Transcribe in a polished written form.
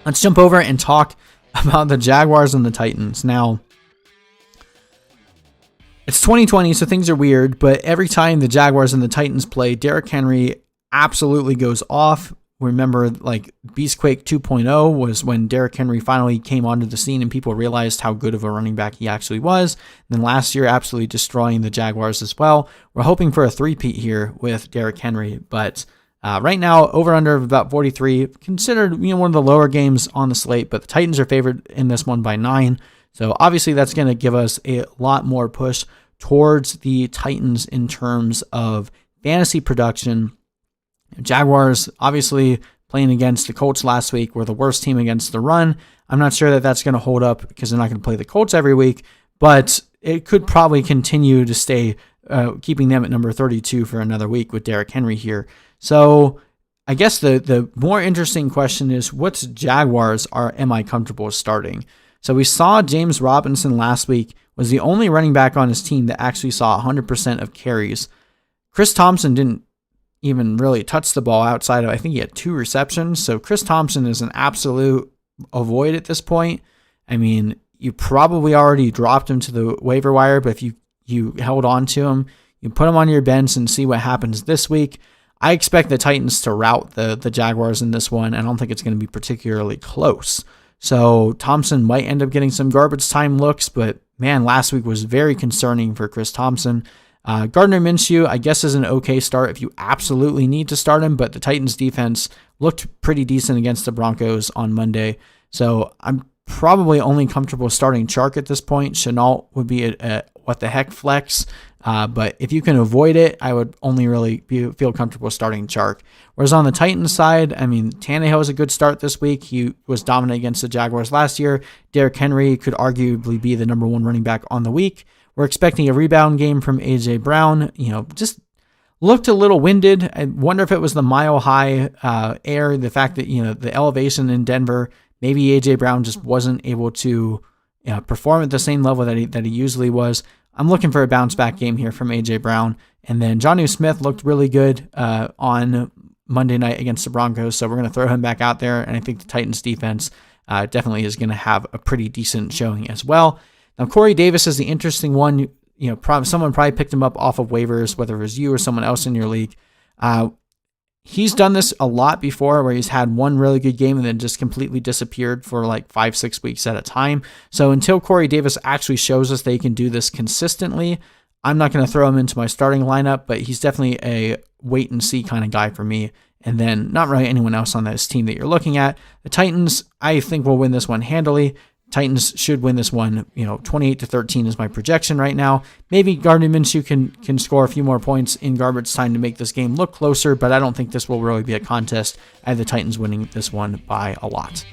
Let's jump over and talk about the Jaguars and the Titans. Now, it's 2020, so things are weird, but every time the Jaguars and the Titans play, Derrick Henry absolutely goes off. Remember, like, Beastquake 2.0 was when Derrick Henry finally came onto the scene and people realized how good of a running back he actually was. And then last year, absolutely destroying the Jaguars as well. We're hoping for a three-peat here with Derrick Henry, but right now, over-under of about 43, considered one of the lower games on the slate, but the Titans are favored in this one by 9. So obviously that's going to give us a lot more push towards the Titans in terms of fantasy production. Jaguars, obviously playing against the Colts last week, were the worst team against the run. I'm not sure that that's going to hold up because they're not going to play the Colts every week, but it could probably continue to stay keeping them at number 32 for another week with Derrick Henry here. So I guess the more interesting question is, what's Jaguars am I comfortable starting? So we saw James Robinson last week was the only running back on his team that actually saw 100% of carries. Chris Thompson didn't even really touch the ball outside of, I think he had 2 receptions. So Chris Thompson is an absolute avoid at this point. I mean, you probably already dropped him to the waiver wire, but if you held on to him, you put him on your bench and see what happens this week. I expect the Titans to rout the Jaguars in this one. I don't think it's going to be particularly close. So Thompson might end up getting some garbage time looks, but man, last week was very concerning for Chris Thompson. Gardner Minshew, I guess, is an okay start if you absolutely need to start him, but the Titans defense looked pretty decent against the Broncos on Monday. So I'm probably only comfortable starting Chark at this point. Shenault would be a what the heck flex. But if you can avoid it, I would only really feel comfortable starting Chark. Whereas on the Titans side, I mean, Tannehill was a good start this week. He was dominant against the Jaguars last year. Derrick Henry could arguably be the number 1 running back on the week. We're expecting a rebound game from A.J. Brown. Just looked a little winded. I wonder if it was the mile-high air, the fact that, the elevation in Denver, maybe A.J. Brown just wasn't able to perform at the same level that he usually was. I'm looking for a bounce-back game here from A.J. Brown. And then Jonnu Smith looked really good on Monday night against the Broncos, so we're going to throw him back out there, and I think the Titans defense definitely is going to have a pretty decent showing as well. Now, Corey Davis is the interesting one. Someone probably picked him up off of waivers, whether it was you or someone else in your league. He's done this a lot before where he's had one really good game and then just completely disappeared for like 5-6 weeks at a time. So until Corey Davis actually shows us they can do this consistently, I'm not going to throw him into my starting lineup, but he's definitely a wait and see kind of guy for me. And then not really anyone else on this team that you're looking at. The Titans, I think, will win this one handily. Titans should win this one, 28-13 is my projection right now. Maybe Gardner Minshew can score a few more points in garbage time to make this game look closer, but I don't think this will really be a contest. I have the Titans winning this one by a lot.